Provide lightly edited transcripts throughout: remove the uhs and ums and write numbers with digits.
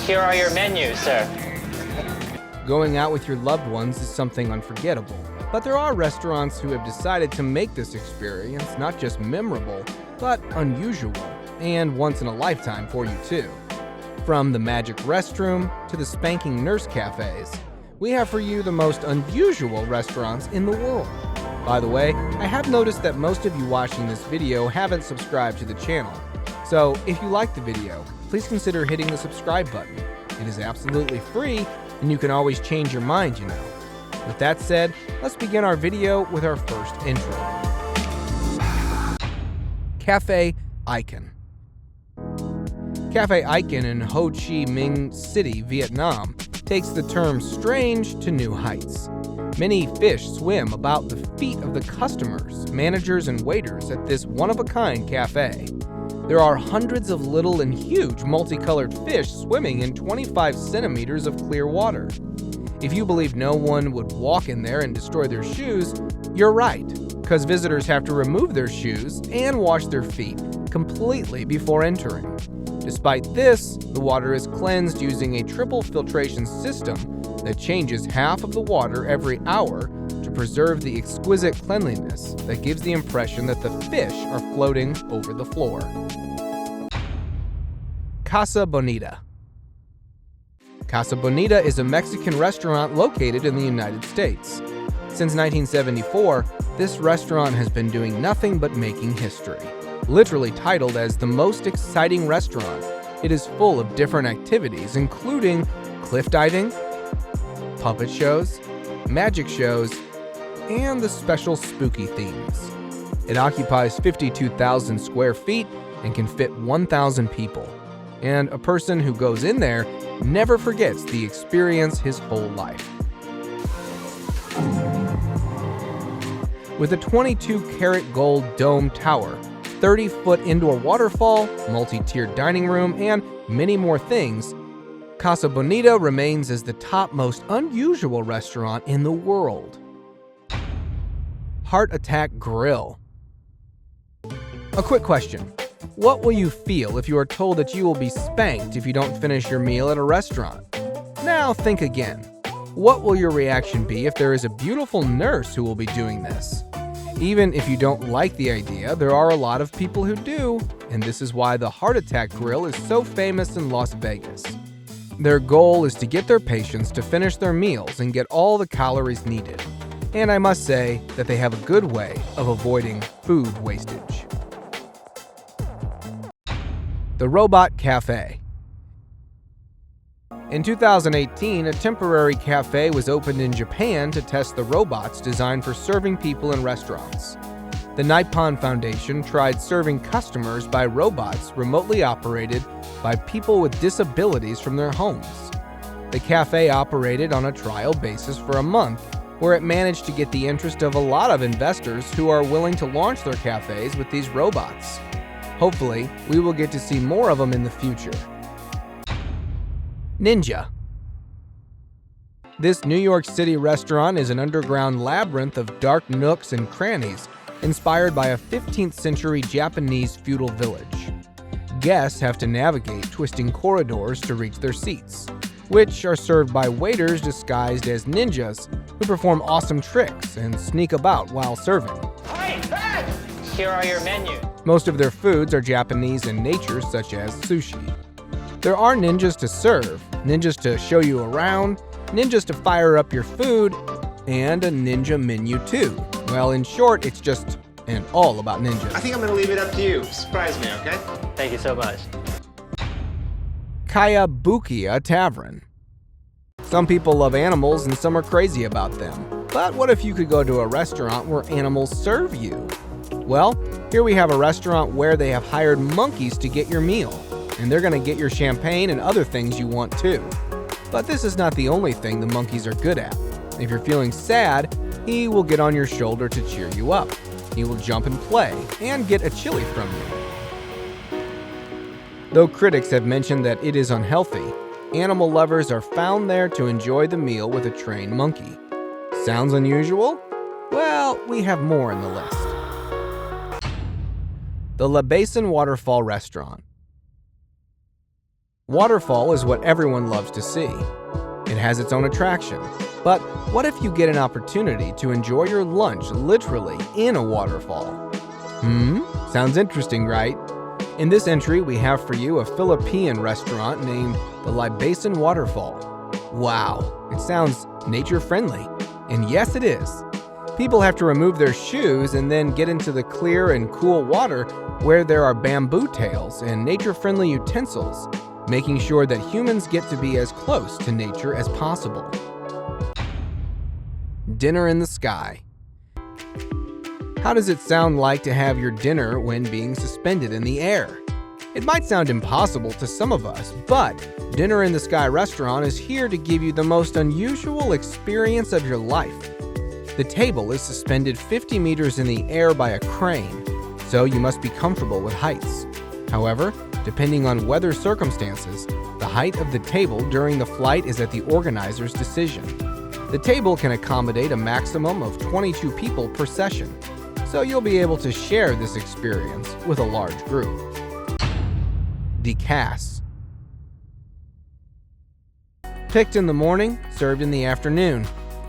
Here are your menus, sir. Going out with your loved ones is something unforgettable, but there are restaurants who have decided to make this experience not just memorable, but unusual, and once in a lifetime for you too. From the magic restroom to the spanking nurse cafes, we have for you the most unusual restaurants in the world. By the way, I have noticed that most of you watching this video haven't subscribed to the channel. So if you like the video, please consider hitting the subscribe button. It is absolutely free, and you can always change your mind, you know. With that said, let's begin our video with our first intro. Cafe Icon. Cafe Icon in Ho Chi Minh City, Vietnam, takes the term strange to new heights. Many fish swim about the feet of the customers, managers, and waiters at this one-of-a-kind cafe. There are hundreds of little and huge multicolored fish swimming in 25 centimeters of clear water. If you believe no one would walk in there and destroy their shoes, you're right, because visitors have to remove their shoes and wash their feet completely before entering. Despite this, the water is cleansed using a triple filtration system that changes half of the water every hour to preserve the exquisite cleanliness that gives the impression that the fish are floating over the floor. Casa Bonita. Casa Bonita is a Mexican restaurant located in the United States. Since 1974, this restaurant has been doing nothing but making history. Literally titled as the most exciting restaurant, it is full of different activities including cliff diving, puppet shows, magic shows, and the special spooky themes. It occupies 52,000 square feet and can fit 1,000 people. And a person who goes in there never forgets the experience his whole life. With a 22-karat gold dome tower, 30-foot indoor waterfall, multi-tiered dining room, and many more things, Casa Bonita remains as the top most unusual restaurant in the world. Heart Attack Grill. A quick question. What will you feel if you are told that you will be spanked if you don't finish your meal at a restaurant? Now think again. What will your reaction be if there is a beautiful nurse who will be doing this? Even if you don't like the idea, there are a lot of people who do, and this is why the Heart Attack Grill is so famous in Las Vegas. Their goal is to get their patients to finish their meals and get all the calories needed. And I must say that they have a good way of avoiding food wastage. The Robot Cafe. In 2018, a temporary cafe was opened in Japan to test the robots designed for serving people in restaurants. The Nippon Foundation tried serving customers by robots remotely operated by people with disabilities from their homes. The cafe operated on a trial basis for a month, where it managed to get the interest of a lot of investors who are willing to launch their cafes with these robots. Hopefully, we will get to see more of them in the future. Ninja. This New York City restaurant is an underground labyrinth of dark nooks and crannies, inspired by a 15th century Japanese feudal village. Guests have to navigate twisting corridors to reach their seats, which are served by waiters disguised as ninjas who perform awesome tricks and sneak about while serving. Hey! Here are your menus. Most of their foods are Japanese in nature, such as sushi. There are ninjas to serve, ninjas to show you around, ninjas to fire up your food, and a ninja menu too. Well, in short, it's just and all about ninjas. I think I'm gonna leave it up to you. Surprise me, okay? Thank you so much. Kaya Bukia Tavern. Some people love animals and some are crazy about them. But what if you could go to a restaurant where animals serve you? Well, here we have a restaurant where they have hired monkeys to get your meal, and they're gonna get your champagne and other things you want too. But this is not the only thing the monkeys are good at. If you're feeling sad, he will get on your shoulder to cheer you up. He will jump and play, and get a chili from you. Though critics have mentioned that it is unhealthy, animal lovers are found there to enjoy the meal with a trained monkey. Sounds unusual? Well, we have more in the list. The La Basin Waterfall Restaurant. Waterfall is what everyone loves to see. It has its own attraction. But what if you get an opportunity to enjoy your lunch literally in a waterfall? Sounds interesting, right? In this entry, we have for you a Philippine restaurant named the Libason Waterfall. Wow, it sounds nature-friendly. And yes, it is. People have to remove their shoes and then get into the clear and cool water where there are bamboo tails and nature-friendly utensils, making sure that humans get to be as close to nature as possible. Dinner in the sky. How does it sound like to have your dinner when being suspended in the air? It might sound impossible to some of us, but Dinner in the Sky Restaurant is here to give you the most unusual experience of your life. The table is suspended 50 meters in the air by a crane, so you must be comfortable with heights. However, depending on weather circumstances, the height of the table during the flight is at the organizer's decision. The table can accommodate a maximum of 22 people per session, so you'll be able to share this experience with a large group. Decasse. Picked in the morning, served in the afternoon.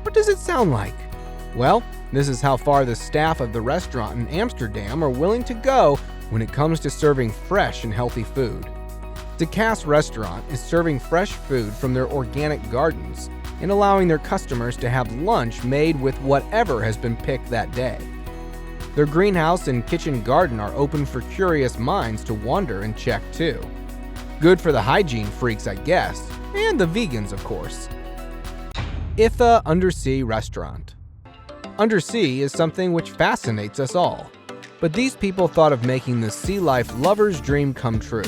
What does it sound like? Well, this is how far the staff of the restaurant in Amsterdam are willing to go when it comes to serving fresh and healthy food. Decasse Restaurant is serving fresh food from their organic gardens and allowing their customers to have lunch made with whatever has been picked that day. Their greenhouse and kitchen garden are open for curious minds to wander and check too. Good for the hygiene freaks, I guess, and the vegans, of course. Itha Undersea Restaurant. Undersea is something which fascinates us all, but these people thought of making the sea life lover's dream come true.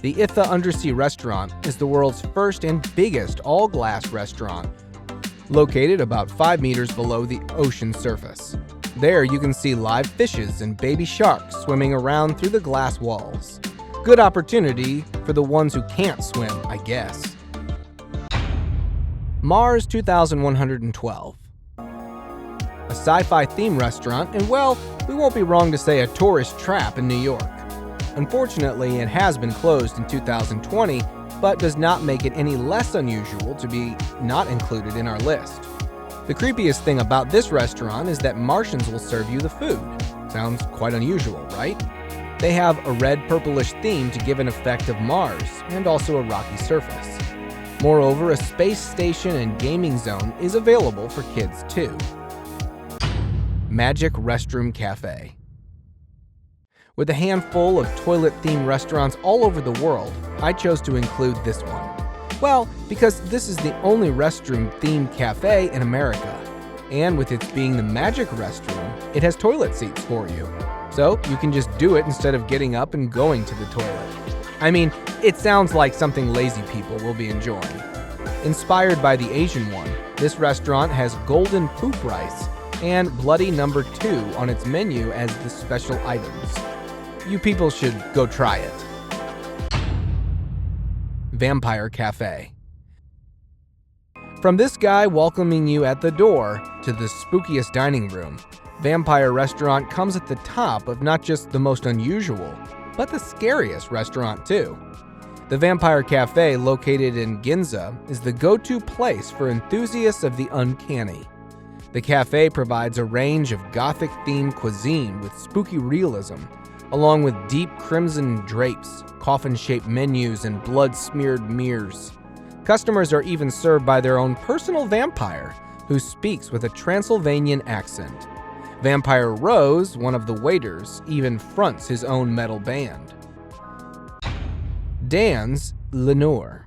The Itha Undersea Restaurant is the world's first and biggest all-glass restaurant, located about 5 meters below the ocean surface. There you can see live fishes and baby sharks swimming around through the glass walls. Good opportunity for the ones who can't swim, I guess. Mars 2112. A sci-fi theme restaurant, and well, we won't be wrong to say a tourist trap in New York. Unfortunately, it has been closed in 2020, but does not make it any less unusual to be not included in our list. The creepiest thing about this restaurant is that Martians will serve you the food. Sounds quite unusual, right? They have a red purplish theme to give an effect of Mars, and also a rocky surface. Moreover, a space station and gaming zone is available for kids too. Magic Restroom Cafe. With a handful of toilet-themed restaurants all over the world, I chose to include this one. Well, because this is the only restroom-themed cafe in America. And with its being the magic restroom, it has toilet seats for you. So you can just do it instead of getting up and going to the toilet. I mean, it sounds like something lazy people will be enjoying. Inspired by the Asian one, this restaurant has golden poop rice and bloody number 2 on its menu as the special items. You people should go try it. Vampire Cafe. From this guy welcoming you at the door to the spookiest dining room, Vampire Restaurant comes at the top of not just the most unusual, but the scariest restaurant too. The Vampire Cafe, located in Ginza, is the go-to place for enthusiasts of the uncanny. The cafe provides a range of Gothic-themed cuisine with spooky realism, along with deep crimson drapes, coffin-shaped menus, and blood-smeared mirrors. Customers are even served by their own personal vampire, who speaks with a Transylvanian accent. Vampire Rose, one of the waiters, even fronts his own metal band. Dan's Lenore.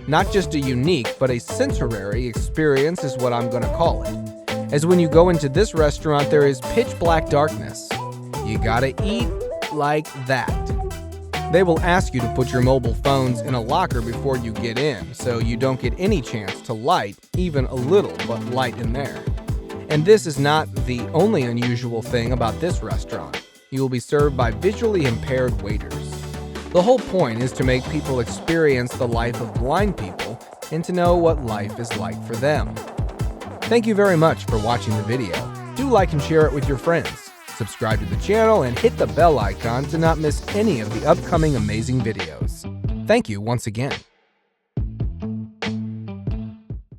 Not just a unique, but a sensory experience is what I'm gonna call it. As when you go into this restaurant, there is pitch black darkness. You gotta eat like that. They will ask you to put your mobile phones in a locker before you get in, so you don't get any chance to light even a little but light in there. And this is not the only unusual thing about this restaurant. You will be served by visually impaired waiters. The whole point is to make people experience the life of blind people and to know what life is like for them. Thank you very much for watching the video. Do like and share it with your friends. Subscribe to the channel and hit the bell icon to not miss any of the upcoming amazing videos. Thank you once again.